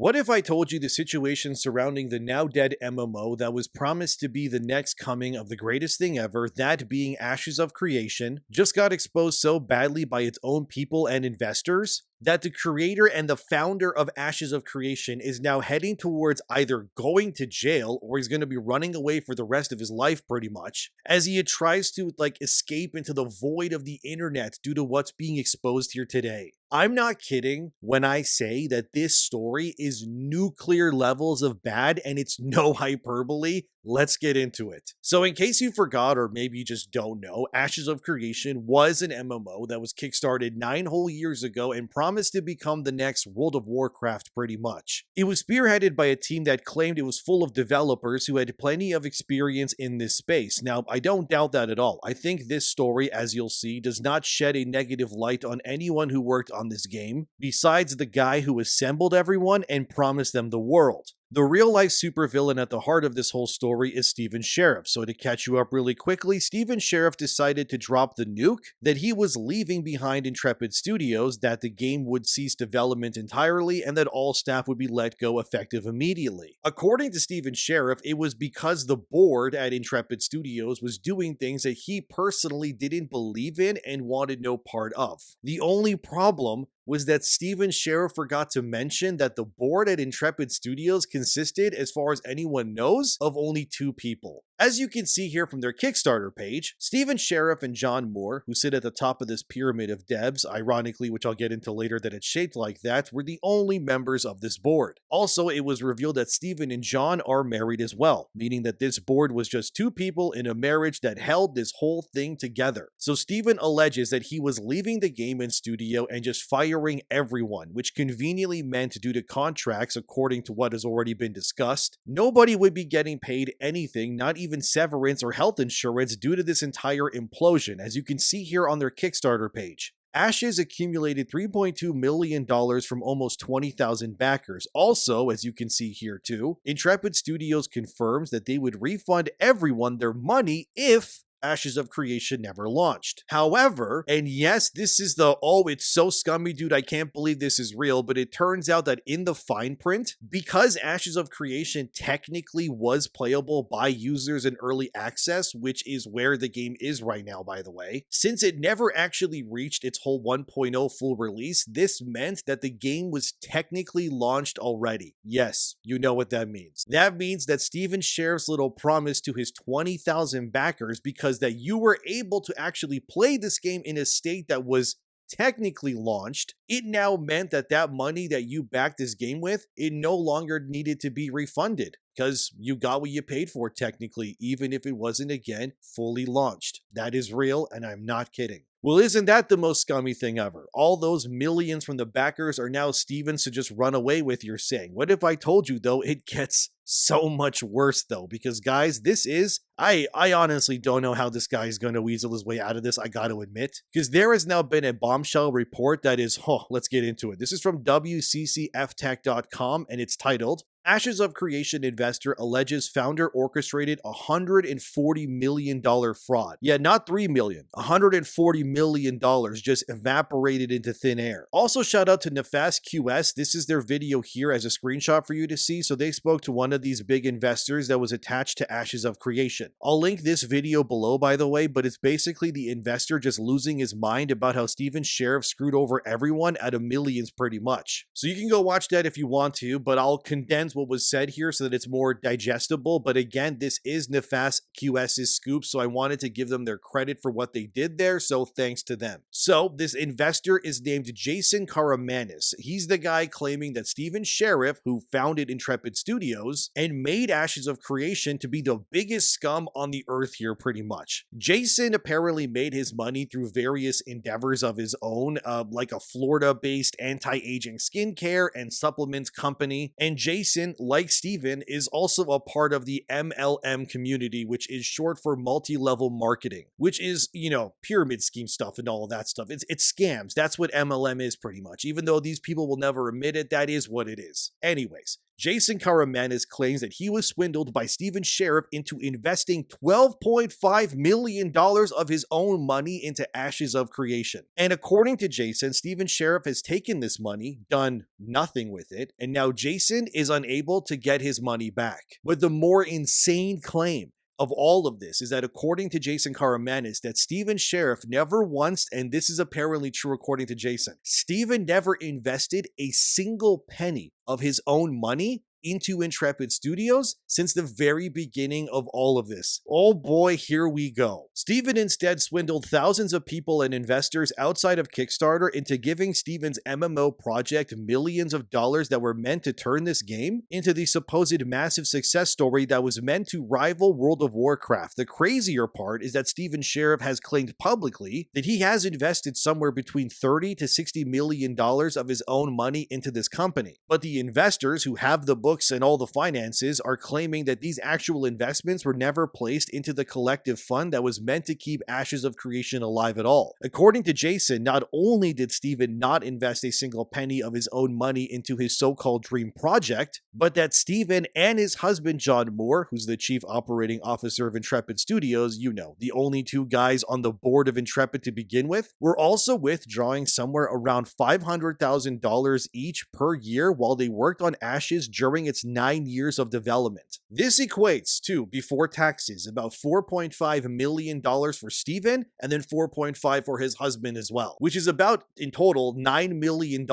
What if I told you the situation surrounding the now dead MMO that was promised to be the next coming of the greatest thing ever, that being Ashes of Creation, just got exposed so badly by its own people and investors that the creator and the founder of Ashes of Creation is now heading towards either going to jail or he's going to be running away for the rest of his life pretty much, as he tries to escape into the void of the internet due to what's being exposed here today. I'm not kidding when I say that this story is nuclear levels of bad, and it's no hyperbole. Let's get into it. So in case you forgot, or maybe you just don't know, Ashes of Creation was an MMO that was kickstarted 9 whole years ago and promised to become the next World of Warcraft pretty much. It was spearheaded by a team that claimed it was full of developers who had plenty of experience in this space. Now, I don't doubt that at all. I think this story, as you'll see, does not shed a negative light on anyone who worked on this game, besides the guy who assembled everyone and promised them the world. The real-life supervillain at the heart of this whole story is Steven Sheriff. So to catch you up really quickly, Steven Sheriff decided to drop the nuke that he was leaving behind Intrepid Studios, that the game would cease development entirely, and that all staff would be let go effective immediately. According to Steven Sheriff, it was because the board at Intrepid Studios was doing things that he personally didn't believe in and wanted no part of. The only problem was that Steven Sheriff forgot to mention that the board at Intrepid Studios consisted, as far as anyone knows, of only 2 people. As you can see here from their Kickstarter page, Steven Sheriff and John Moore, who sit at the top of this pyramid of devs, ironically, which I'll get into later that it's shaped like that, were the only members of this board. Also, it was revealed that Steven and John are married as well, meaning that this board was just 2 people in a marriage that held this whole thing together. So Steven alleges that he was leaving the game and studio and just firing everyone, which conveniently meant, due to contracts, according to what has already been discussed, nobody would be getting paid anything, not even severance or health insurance, due to this entire implosion, as you can see here on their Kickstarter page. Ashes accumulated $3.2 million from almost 20,000 backers. Also, as you can see here too, Intrepid Studios confirms that they would refund everyone their money if Ashes of Creation never launched. However, and yes, this is the, oh, it's so scummy, dude, I can't believe this is real, but it turns out that in the fine print, because Ashes of Creation technically was playable by users in early access, which is where the game is right now, by the way, since it never actually reached its whole 1.0 full release, this meant that the game was technically launched already. Yes, you know what that means. That means that Steven Sheriff's little promise to his 20,000 backers, because that you were able to actually play this game in a state that was technically launched, it now meant that that money that you backed this game with, it no longer needed to be refunded, because you got what you paid for technically, even if it wasn't, again, fully launched. That is real, and I'm not kidding. Well, isn't that the most scummy thing ever? All those millions from the backers are now Steven's to just run away with, you're saying. What if I told you, though, it gets so much worse, though? Because, guys, this is, I honestly don't know how this guy is going to weasel his way out of this, I got to admit. Because there has now been a bombshell report that is, let's get into it. This is from WCCFtech.com, and it's titled, Ashes of Creation investor alleges founder orchestrated $140 million fraud. Yeah, not $3 million. $140 million just evaporated into thin air. Also, shout out to Nefast QS. This is their video here as a screenshot for you to see. So they spoke to one of these big investors that was attached to Ashes of Creation. I'll link this video below, by the way, but it's basically the investor just losing his mind about how Steven Sheriff screwed over everyone out of millions pretty much. So you can go watch that if you want to, but I'll condense what was said here so that it's more digestible. But again, this is Nefast QS's scoop, so I wanted to give them their credit for what they did there, so thanks to them. So this investor is named Jason Karamanis. He's the guy claiming that Steven Sheriff, who founded Intrepid Studios and made Ashes of Creation to be the biggest scum on the earth here pretty much. Jason apparently made his money through various endeavors of his own, like a Florida-based anti-aging skincare and supplements company, and Jason, like Steven, is also a part of the MLM community, which is short for multi-level marketing, which is, you know, pyramid scheme stuff and all of that stuff. It's scams. That's what MLM is pretty much. Even though these people will never admit it, that is what it is. Anyways, Jason Karamanis claims that he was swindled by Steven Sheriff into investing $12.5 million of his own money into Ashes of Creation. And according to Jason, Steven Sheriff has taken this money, done nothing with it, and now Jason is unable to get his money back. But the more insane claim of all of this is that according to Jason Karamanis, that Steven Sheriff never once, and this is apparently true according to Jason, Steven never invested a single penny of his own money into Intrepid Studios since the very beginning of all of this. Oh boy, here we go. Steven instead swindled thousands of people and investors outside of Kickstarter into giving Steven's MMO project millions of dollars that were meant to turn this game into the supposed massive success story that was meant to rival World of Warcraft. The crazier part is that Steven Sheriff has claimed publicly that he has invested somewhere between $30 to $60 million of his own money into this company. But the investors who have the book and all the finances are claiming that these actual investments were never placed into the collective fund that was meant to keep Ashes of Creation alive at all. According to Jason, not only did Steven not invest a single penny of his own money into his so-called dream project, but that Steven and his husband John Moore, who's the chief operating officer of Intrepid Studios, you know, the only two guys on the board of Intrepid to begin with, were also withdrawing somewhere around $500,000 each per year while they worked on Ashes during its 9 years of development. This equates to, before taxes, about $4.5 million for Steven and then $4.5 for his husband as well, which is about, in total, $9 million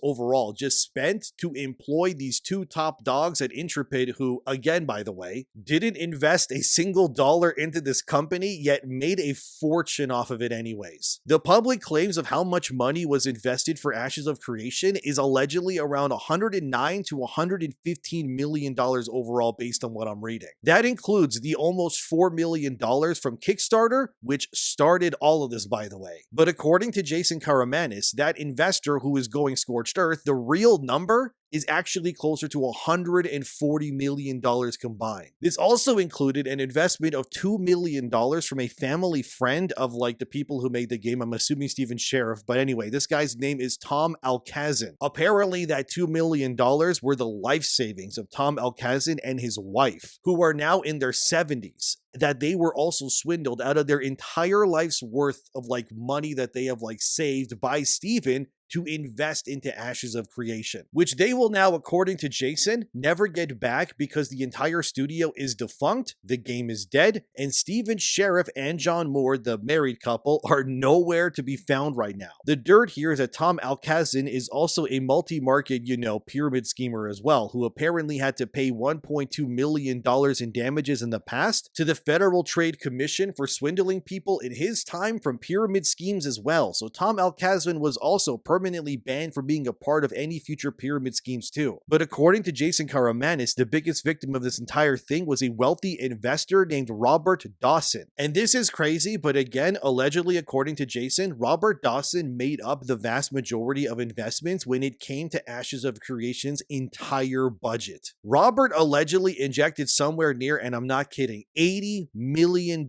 overall just spent to employ these two top dogs at Intrepid who, again, by the way, didn't invest a single dollar into this company, yet made a fortune off of it anyways. The public claims of how much money was invested for Ashes of Creation is allegedly around $109 to $115 million overall based on what I'm reading. That includes the almost $4 million from Kickstarter, which started all of this, by the way. But according to Jason Karamanis, that investor who is going scorched earth, the real number is actually closer to $140 million combined. This also included an investment of $2 million from a family friend of like the people who made the game. I'm assuming Steven Sheriff, but anyway, this guy's name is Tom Alkazin. Apparently that $2 million were the life savings of Tom Alkazin and his wife, who are now in their 70s. That they were also swindled out of their entire life's worth of like money that they have like saved by Steven to invest into Ashes of Creation, which they will now, according to Jason, never get back because the entire studio is defunct, the game is dead, and Steven Sheriff and John Moore, the married couple, are nowhere to be found right now. The dirt here is that Tom Alkazin is also a multi-market, pyramid schemer as well, who apparently had to pay $1.2 million in damages in the past to the Federal Trade Commission for swindling people in his time from pyramid schemes as well. So Tom Alkazin was also permanently banned from being a part of any future pyramid schemes too. But according to Jason Karamanis, the biggest victim of this entire thing was a wealthy investor named Robert Dawson. And this is crazy, but again, allegedly according to Jason, Robert Dawson made up the vast majority of investments when it came to Ashes of Creation's entire budget. Robert allegedly injected somewhere near, and I'm not kidding, $80 million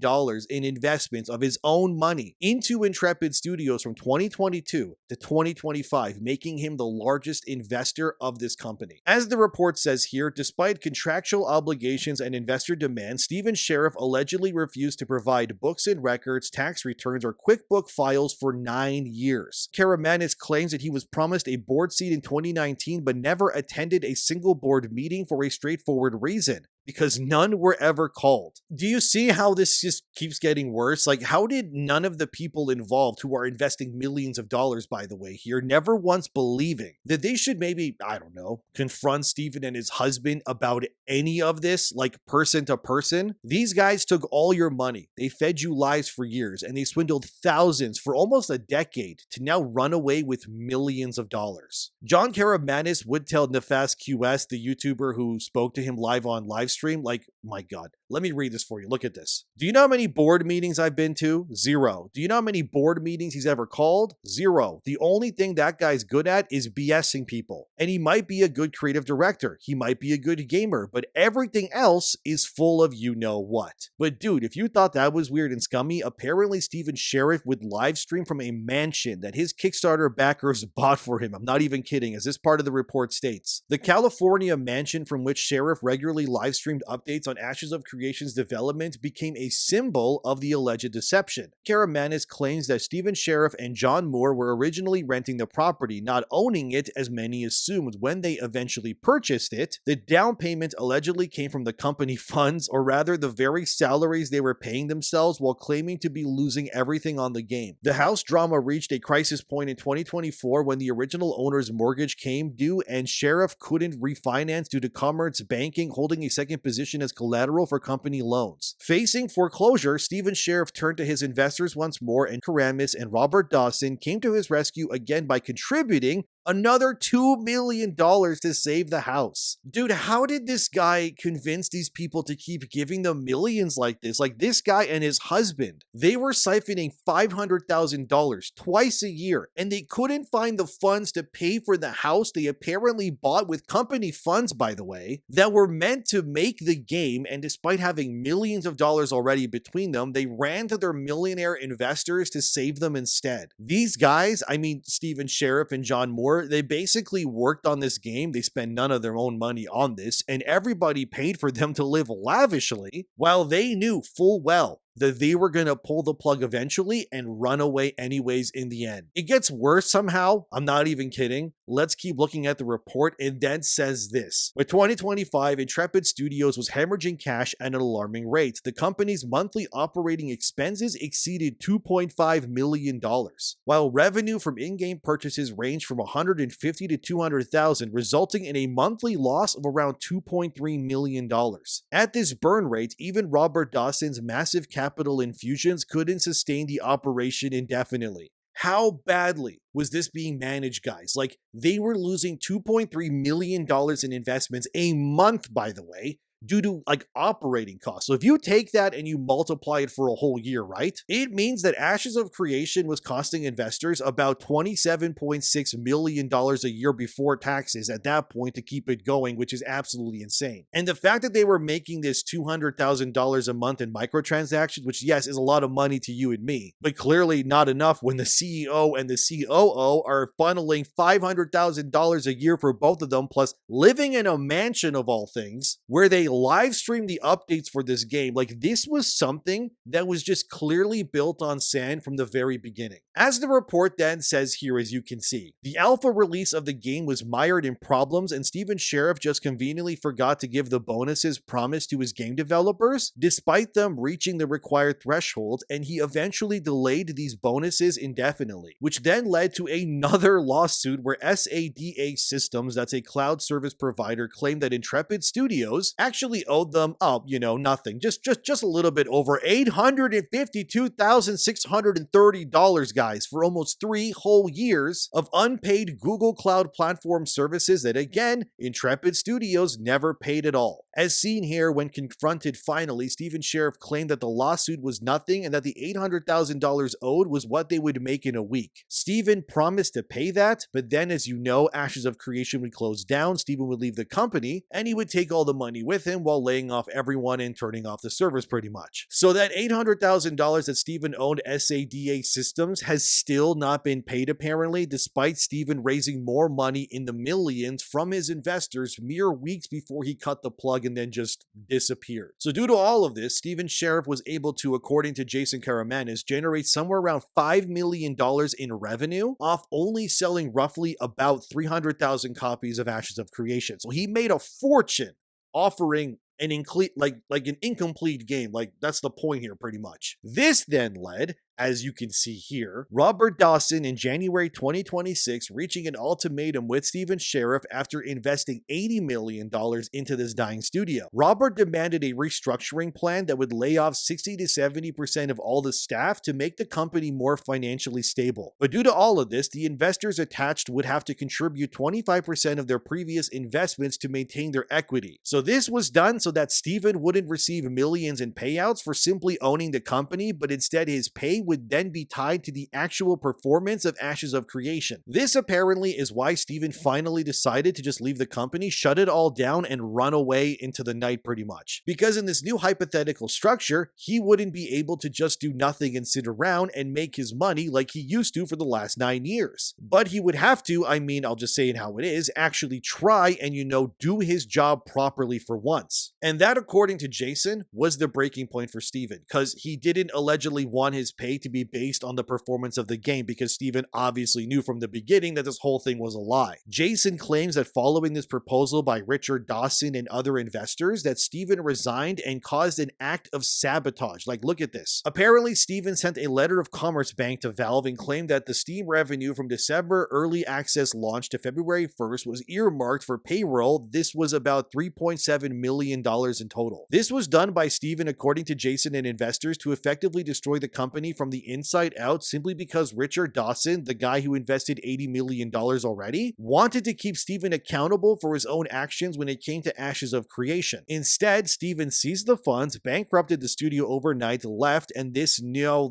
in investments of his own money into Intrepid Studios from 2022 to 2025, making him the largest investor of this company. As the report says here, despite contractual obligations and investor demands, Steven Sheriff allegedly refused to provide books and records, tax returns, or QuickBook files for 9 years. Karamanis claims that he was promised a board seat in 2019 but never attended a single board meeting for a straightforward reason: because none were ever called. Do you see how this just keeps getting worse? Like, how did none of the people involved, who are investing millions of dollars, by the way, here, never once believing that they should maybe, I don't know, confront Steven and his husband about any of this, like person to person? These guys took all your money. They fed you lies for years, and they swindled thousands for almost a decade to now run away with millions of dollars. John Karamanis would tell Nefast QS, the YouTuber who spoke to him live on livestream, like, my God, Let me read this for you. Look at this. Do you know how many board meetings I've been to? Zero. Do you know how many board meetings he's ever called? Zero. The only thing that guy's good at is BSing people. And he might be a good creative director. He might be a good gamer, but everything else is full of you know what. But dude, if you thought that was weird and scummy, apparently Stephen Sheriff would live stream from a mansion that his Kickstarter backers bought for him. I'm not even kidding, as this part of the report states. The California mansion from which Sheriff regularly live streamed updates on Ashes of Creation's development became a symbol of the alleged deception. Karamanis claims that Stephen Sheriff and John Moore were originally renting the property, not owning it as many assumed. When they eventually purchased it, the down payment allegedly came from the company funds, or rather the very salaries they were paying themselves, while claiming to be losing everything on the game. The house drama reached a crisis point in 2024 when the original owner's mortgage came due and Sheriff couldn't refinance due to Commerce Banking holding a second position as collateral for company loans. Facing foreclosure, Stephen Sheriff turned to his investors once more, and Karamis and Robert Dawson came to his rescue again by contributing another $2 million to save the house. Dude, how did this guy convince these people to keep giving them millions like this? Like, this guy and his husband, they were siphoning $500,000 twice a year, and they couldn't find the funds to pay for the house they apparently bought with company funds, by the way, that were meant to make the game. And despite having millions of dollars already between them, they ran to their millionaire investors to save them instead. These guys, I mean, Stephen Sheriff and John Moore, they basically worked on this game. They spent none of their own money on this, and everybody paid for them to live lavishly, while they knew full well that they were going to pull the plug eventually and run away anyways in the end. It gets worse somehow. I'm not even kidding. Let's keep looking at the report. It then says this. By 2025, Intrepid Studios was hemorrhaging cash at an alarming rate. The company's monthly operating expenses exceeded $2.5 million, while revenue from in-game purchases ranged from $150,000 to $200,000, resulting in a monthly loss of around $2.3 million. At this burn rate, even Robert Dawson's massive capital infusions couldn't sustain the operation indefinitely. How badly was this being managed, guys? Like, they were losing $2.3 million in investments a month, by the way, due to like operating costs. So if you take that and you multiply it for a whole year, right? It means that Ashes of Creation was costing investors about $27.6 million a year before taxes at that point to keep it going, which is absolutely insane. And the fact that they were making this $200,000 a month in microtransactions, which yes, is a lot of money to you and me, but clearly not enough when the CEO and the COO are funneling $500,000 a year for both of them, plus living in a mansion of all things, where they live stream the updates for this game. Like, this was something that was just clearly built on sand from the very beginning. As the report then says here, as you can see, the alpha release of the game was mired in problems, and Stephen Sheriff just conveniently forgot to give the bonuses promised to his game developers, despite them reaching the required threshold, and he eventually delayed these bonuses indefinitely, which then led to another lawsuit where SADA Systems, that's a cloud service provider, claimed that Intrepid Studios actually owed them, nothing, just a little bit over $852,630, guys, for almost 3 whole years of unpaid Google Cloud Platform services that, again, Intrepid Studios never paid at all. As seen here, when confronted finally, Stephen Sheriff claimed that the lawsuit was nothing and that the $800,000 owed was what they would make in a week. Stephen promised to pay that, but then, as you know, Ashes of Creation would close down, Stephen would leave the company, and he would take all the money with him while laying off everyone and turning off the servers pretty much. So that $800,000 that Stephen owed SADA Systems has still not been paid apparently, despite Stephen raising more money in the millions from his investors mere weeks before he cut the plug and then just disappeared. So due to all of this, Stephen Sheriff was able to, according to Jason Karamanis, generate somewhere around $5 million in revenue off only selling roughly about 300,000 copies of Ashes of Creation. So he made a fortune offering an incomplete game. Like, that's the point here pretty much. This then led as you can see here. Robert Dawson in January 2026 reaching an ultimatum with Stephen Sheriff after investing $80 million into this dying studio. Robert demanded a restructuring plan that would lay off 60 to 70% of all the staff to make the company more financially stable. But due to all of this, the investors attached would have to contribute 25% of their previous investments to maintain their equity. So this was done so that Stephen wouldn't receive millions in payouts for simply owning the company, but instead his pay would then be tied to the actual performance of Ashes of Creation. This apparently is why Stephen finally decided to just leave the company, shut it all down, and run away into the night pretty much. Because in this new hypothetical structure, he wouldn't be able to just do nothing and sit around and make his money like he used to for the last 9 years. But he would have to, I'll just say it how it is, actually try and, do his job properly for once. And that, according to Jason, was the breaking point for Stephen, because he didn't allegedly want his pay to be based on the performance of the game, because Stephen obviously knew from the beginning that this whole thing was a lie. Jason claims that following this proposal by Richard Dawson and other investors, that Stephen resigned and caused an act of sabotage. Like, look at this. Apparently, Stephen sent a letter of Commerce Bank to Valve and claimed that the Steam revenue from December early access launch to February 1st was earmarked for payroll. This was about $3.7 million in total. This was done by Stephen, according to Jason and investors, to effectively destroy the company from the inside out, simply because Richard Dawson, the guy who invested $80 million already, wanted to keep Stephen accountable for his own actions when it came to Ashes of Creation. Instead, Stephen seized the funds, bankrupted the studio overnight, left, and this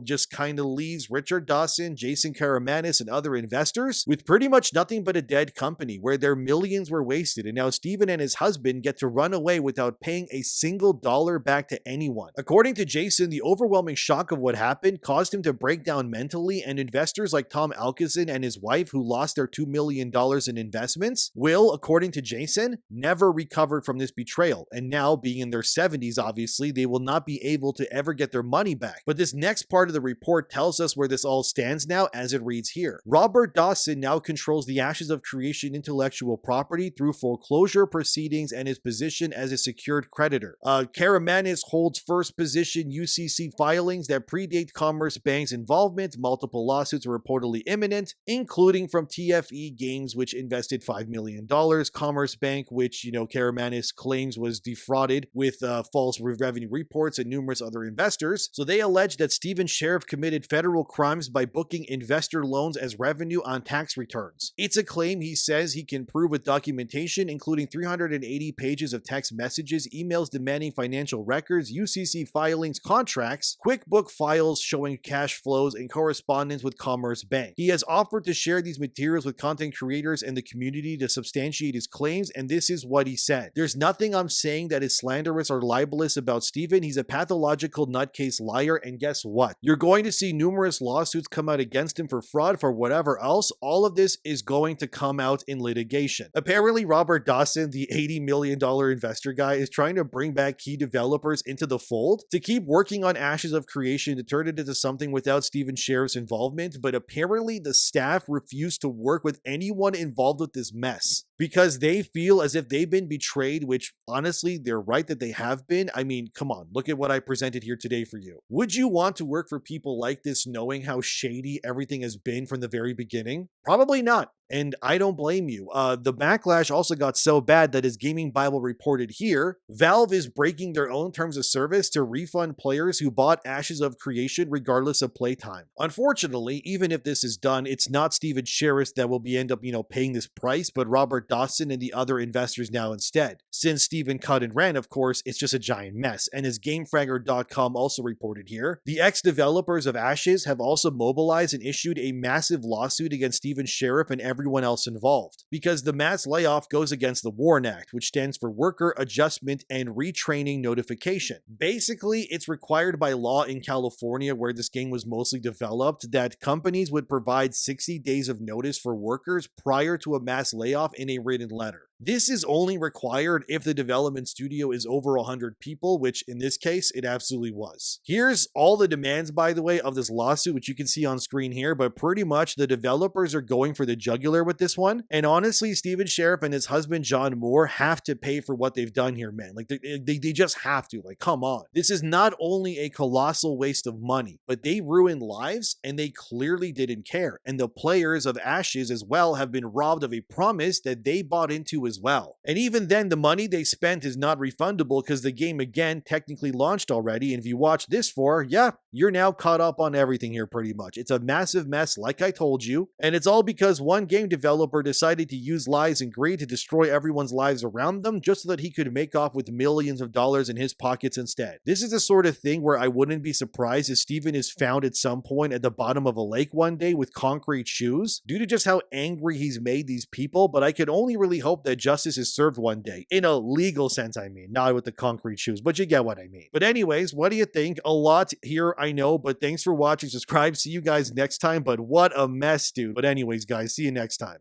just kind of leaves Richard Dawson, Jason Karamanis, and other investors with pretty much nothing but a dead company where their millions were wasted, and now Stephen and his husband get to run away without paying a single dollar back to anyone. According to Jason, the overwhelming shock of what happened caused him to break down mentally, and investors like Tom Alkison and his wife, who lost their $2 million in investments, will, according to Jason, never recover from this betrayal, and now, being in their 70s, obviously, they will not be able to ever get their money back. But this next part of the report tells us where this all stands now, as it reads here. Robert Dawson now controls the Ashes of Creation intellectual property through foreclosure proceedings and his position as a secured creditor. Karamanis holds first position UCC filings that predate Commerce Bank's involvement. Multiple lawsuits are reportedly imminent, including from TFE Games, which invested $5 million, Commerce Bank, which, Karamanis claims was defrauded with false revenue reports, and numerous other investors. So they allege that Stephen Sheriff committed federal crimes by booking investor loans as revenue on tax returns. It's a claim he says he can prove with documentation, including 380 pages of text messages, emails demanding financial records, UCC filings, contracts, QuickBook files showing cash flows, and correspondence with Commerce Bank. He has offered to share these materials with content creators and the community to substantiate his claims, and this is what he said. There's nothing I'm saying that is slanderous or libelous about Stephen. He's a pathological nutcase liar, and guess what? You're going to see numerous lawsuits come out against him for fraud, for whatever else. All of this is going to come out in litigation. Apparently, Robert Dawson, the $80 million investor guy, is trying to bring back key developers into the fold to keep working on Ashes of Creation to turn it into something without Stephen Sheriff's involvement, but apparently the staff refused to work with anyone involved with this mess because they feel as if they've been betrayed, which honestly, they're right that they have been. Come on, look at what I presented here today for you. Would you want to work for people like this knowing how shady everything has been from the very beginning? Probably not. And I don't blame you. The backlash also got so bad that, as Gaming Bible reported here, Valve is breaking their own terms of service to refund players who bought Ashes of Creation regardless of playtime. Unfortunately, even if this is done, it's not Stephen Sheriff that will end up paying this price, but Robert Dawson and the other investors now instead. Since Stephen cut and ran, of course, it's just a giant mess. And as GameFragger.com also reported here, the ex-developers of Ashes have also mobilized and issued a massive lawsuit against Stephen Sheriff and everyone else involved, because the mass layoff goes against the WARN Act, which stands for Worker Adjustment and Retraining Notification. Basically, it's required by law in California, where this game was mostly developed, that companies would provide 60 days of notice for workers prior to a mass layoff in a written letter. This is only required if the development studio is over 100 people, which in this case, it absolutely was. Here's all the demands, by the way, of this lawsuit, which you can see on screen here, but pretty much the developers are going for the jugular with this one. And honestly, Steven Sheriff and his husband, John Moore, have to pay for what they've done here, man. Like, they just have to. Like, come on. This is not only a colossal waste of money, but they ruined lives and they clearly didn't care. And the players of Ashes as well have been robbed of a promise that they bought into as well. And even then, the money they spent is not refundable because the game, again, technically launched already. And if you watch this yeah, you're now caught up on everything here pretty much. It's a massive mess, like I told you. And it's all because one game developer decided to use lies and greed to destroy everyone's lives around them just so that he could make off with millions of dollars in his pockets instead. This is the sort of thing where I wouldn't be surprised if Steven is found at some point at the bottom of a lake one day with concrete shoes due to just how angry he's made these people, but I could only really hope that justice is served one day. In a legal sense, I mean, not with the concrete shoes, but you get what I mean. But anyways, what do you think? A lot here, I know, but thanks for watching. Subscribe. See you guys next time. But what a mess, dude. But anyways, guys, see you next time.